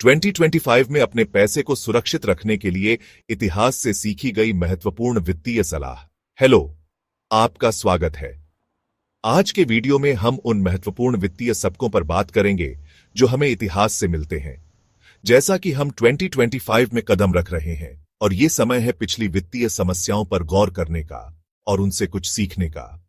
2025 में अपने पैसे को सुरक्षित रखने के लिए इतिहास से सीखी गई महत्वपूर्ण वित्तीय सलाह। हेलो, आपका स्वागत है। आज के वीडियो में हम उन महत्वपूर्ण वित्तीय सबकों पर बात करेंगे जो हमें इतिहास से मिलते हैं। जैसा कि हम 2025 में कदम रख रहे हैं और ये समय है पिछली वित्तीय समस्याओं पर गौर करने का और उनसे कुछ सीखने का।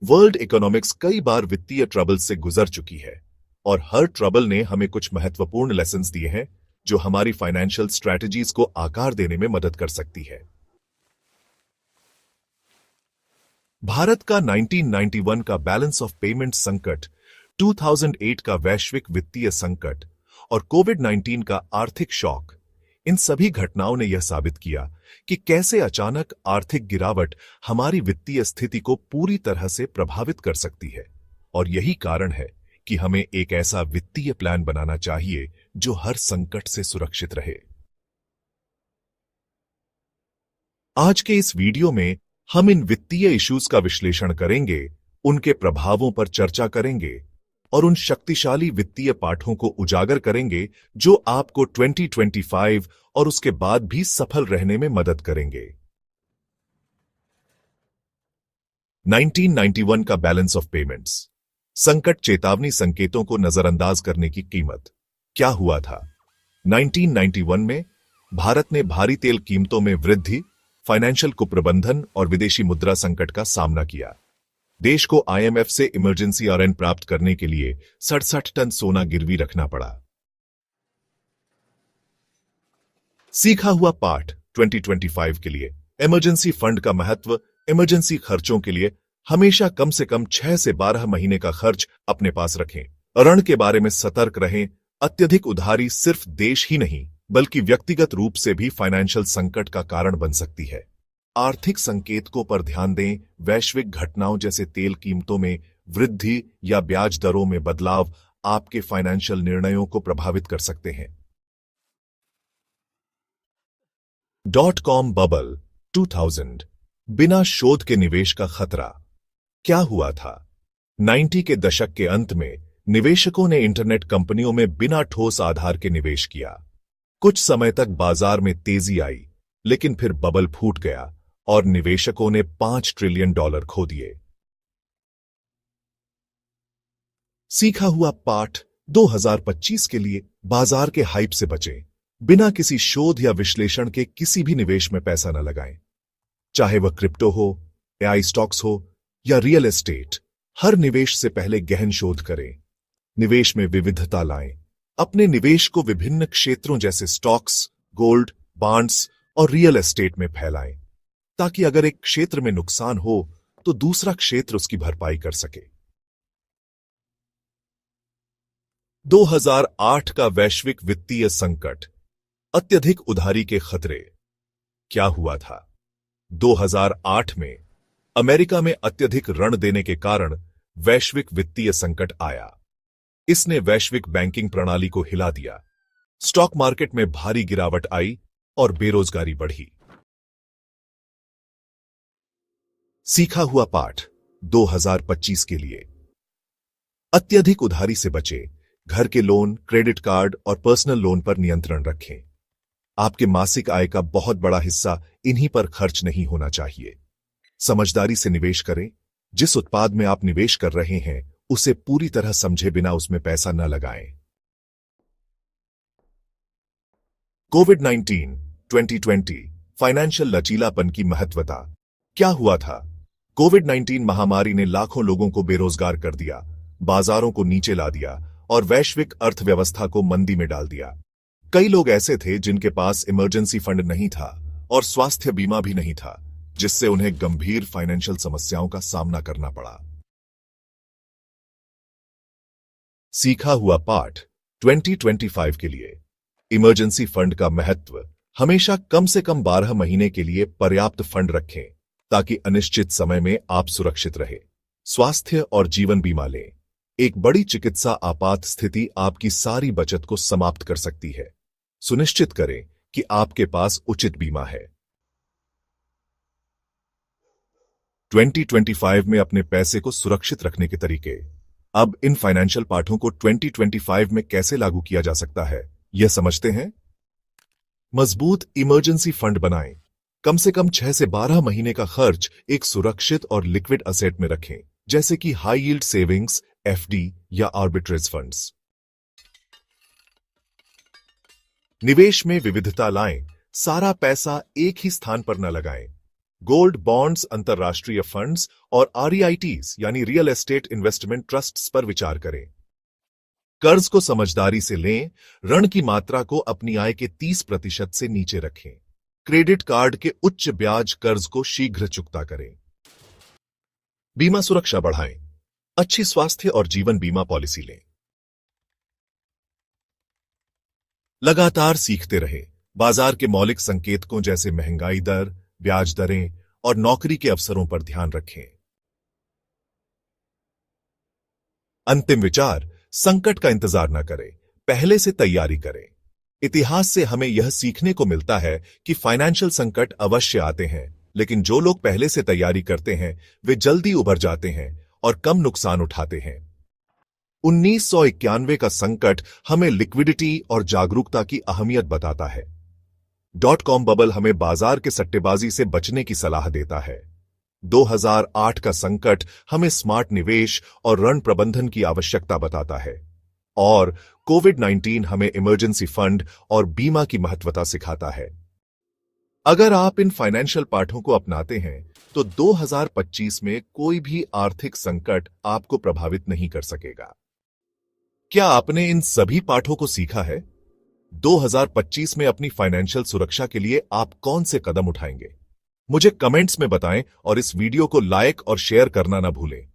वर्ल्ड इकोनॉमिक्स कई बार वित्तीय ट्रबल से गुजर चुकी है और हर ट्रबल ने हमें कुछ महत्वपूर्ण लेसन्स दिए हैं जो हमारी फाइनेंशियल स्ट्रैटेजीज को आकार देने में मदद कर सकती है। भारत का 1991 का बैलेंस ऑफ पेमेंट संकट, 2008 का वैश्विक वित्तीय संकट और कोविड-19 का आर्थिक शॉक, इन सभी घटनाओं ने यह साबित किया कि कैसे अचानक आर्थिक गिरावट हमारी वित्तीय स्थिति को पूरी तरह से प्रभावित कर सकती है। और यही कारण है कि हमें एक ऐसा वित्तीय प्लान बनाना चाहिए जो हर संकट से सुरक्षित रहे। आज के इस वीडियो में हम इन वित्तीय इश्यूज का विश्लेषण करेंगे, उनके प्रभावों पर चर्चा करेंगे और उन शक्तिशाली वित्तीय पाठों को उजागर करेंगे जो आपको 2025 और उसके बाद भी सफल रहने में मदद करेंगे। 1991 का बैलेंस ऑफ पेमेंट्स, संकट चेतावनी संकेतों को नजरअंदाज करने की कीमत। क्या हुआ था? 1991 में भारत ने भारी तेल कीमतों में वृद्धि, फाइनेंशियल कुप्रबंधन और विदेशी मुद्रा संकट का सामना किया। देश को आईएमएफ से इमरजेंसी ऋण प्राप्त करने के लिए 67 टन सोना गिरवी रखना पड़ा। सीखा हुआ पाठ 2025 के लिए। इमरजेंसी फंड का महत्व। इमरजेंसी खर्चों के लिए हमेशा कम से कम 6 से 12 महीने का खर्च अपने पास रखें। ऋण के बारे में सतर्क रहें। अत्यधिक उधारी सिर्फ देश ही नहीं बल्कि व्यक्तिगत रूप से भी फाइनेंशियल संकट का कारण बन सकती है। आर्थिक संकेतकों पर ध्यान दें। वैश्विक घटनाओं जैसे तेल कीमतों में वृद्धि या ब्याज दरों में बदलाव आपके फाइनेंशियल निर्णयों को प्रभावित कर सकते हैं। .com बबल 2000, बिना शोध के निवेश का खतरा। क्या हुआ था? 90 के दशक के अंत में निवेशकों ने इंटरनेट कंपनियों में बिना ठोस आधार के निवेश किया। कुछ समय तक बाजार में तेजी आई, लेकिन फिर बबल फूट गया और निवेशकों ने $5 ट्रिलियन खो दिए। सीखा हुआ पाठ 2025 के लिए। बाजार के हाइप से बचें। बिना किसी शोध या विश्लेषण के किसी भी निवेश में पैसा न लगाएं, चाहे वह क्रिप्टो हो, एआई स्टॉक्स हो या रियल एस्टेट। हर निवेश से पहले गहन शोध करें। निवेश में विविधता लाएं। अपने निवेश को विभिन्न क्षेत्रों जैसे स्टॉक्स, गोल्ड, बॉन्ड्स और रियल एस्टेट में फैलाएं, ताकि अगर एक क्षेत्र में नुकसान हो तो दूसरा क्षेत्र उसकी भरपाई कर सके। 2008 का वैश्विक वित्तीय संकट, अत्यधिक उधारी के खतरे। क्या हुआ था? 2008 में अमेरिका में अत्यधिक ऋण देने के कारण वैश्विक वित्तीय संकट आया। इसने वैश्विक बैंकिंग प्रणाली को हिला दिया। स्टॉक मार्केट में भारी गिरावट आई और बेरोजगारी बढ़ी। सीखा हुआ पाठ 2025 के लिए। अत्यधिक उधारी से बचें। घर के लोन, क्रेडिट कार्ड और पर्सनल लोन पर नियंत्रण रखें। आपके मासिक आय का बहुत बड़ा हिस्सा इन्हीं पर खर्च नहीं होना चाहिए। समझदारी से निवेश करें। जिस उत्पाद में आप निवेश कर रहे हैं उसे पूरी तरह समझे बिना उसमें पैसा न लगाएं। कोविड-19 2020, फाइनेंशियल लचीलापन की महत्वता। क्या हुआ था? कोविड-19 महामारी ने लाखों लोगों को बेरोजगार कर दिया, बाजारों को नीचे ला दिया और वैश्विक अर्थव्यवस्था को मंदी में डाल दिया। कई लोग ऐसे थे जिनके पास इमरजेंसी फंड नहीं था और स्वास्थ्य बीमा भी नहीं था, जिससे उन्हें गंभीर फाइनेंशियल समस्याओं का सामना करना पड़ा। सीखा हुआ पाठ 2025 के लिए। इमरजेंसी फंड का महत्व। हमेशा कम से कम 12 महीने के लिए पर्याप्त फंड रखें ताकि अनिश्चित समय में आप सुरक्षित रहे। स्वास्थ्य और जीवन बीमा लें। एक बड़ी चिकित्सा आपात स्थिति आपकी सारी बचत को समाप्त कर सकती है। सुनिश्चित करें कि आपके पास उचित बीमा है। 2025 में अपने पैसे को सुरक्षित रखने के तरीके। अब इन फाइनेंशियल पाठों को 2025 में कैसे लागू किया जा सकता है, यह समझते हैं। मजबूत इमरजेंसी फंड बनाएं। कम से कम 6 से 12 महीने का खर्च एक सुरक्षित और लिक्विड असेट में रखें, जैसे कि हाई यील्ड सेविंग्स, एफडी या आर्बिट्रेज फंड्स। निवेश में विविधता लाएं। सारा पैसा एक ही स्थान पर न लगाएं। गोल्ड, बॉन्ड्स, अंतर्राष्ट्रीय फंड्स और आरईआईटीज यानी रियल एस्टेट इन्वेस्टमेंट ट्रस्ट्स पर विचार करें। कर्ज को समझदारी से लें। ऋण की मात्रा को अपनी आय के 30% से नीचे रखें। क्रेडिट कार्ड के उच्च ब्याज कर्ज को शीघ्र चुकता करें। बीमा सुरक्षा बढ़ाएं। अच्छी स्वास्थ्य और जीवन बीमा पॉलिसी लें। लगातार सीखते रहें। बाजार के मौलिक संकेतकों जैसे महंगाई दर, ब्याज दरें और नौकरी के अवसरों पर ध्यान रखें। अंतिम विचार, संकट का इंतजार न करें, पहले से तैयारी करें। इतिहास से हमें यह सीखने को मिलता है कि फाइनेंशियल संकट अवश्य आते हैं, लेकिन जो लोग पहले से तैयारी करते हैं वे जल्दी उबर जाते हैं और कम नुकसान उठाते हैं। 1991 का संकट हमें लिक्विडिटी और जागरूकता की अहमियत बताता है। .com बबल हमें बाजार के सट्टेबाजी से बचने की सलाह देता है। 2008 का संकट हमें स्मार्ट निवेश और ऋण प्रबंधन की आवश्यकता बताता है। और कोविड-19 हमें इमरजेंसी फंड और बीमा की महत्वता सिखाता है। अगर आप इन फाइनेंशियल पाठों को अपनाते हैं तो 2025 में कोई भी आर्थिक संकट आपको प्रभावित नहीं कर सकेगा। क्या आपने इन सभी पाठों को सीखा है? 2025 में अपनी फाइनेंशियल सुरक्षा के लिए आप कौन से कदम उठाएंगे? मुझे कमेंट्स में बताएं और इस वीडियो को लाइक और शेयर करना ना भूलें।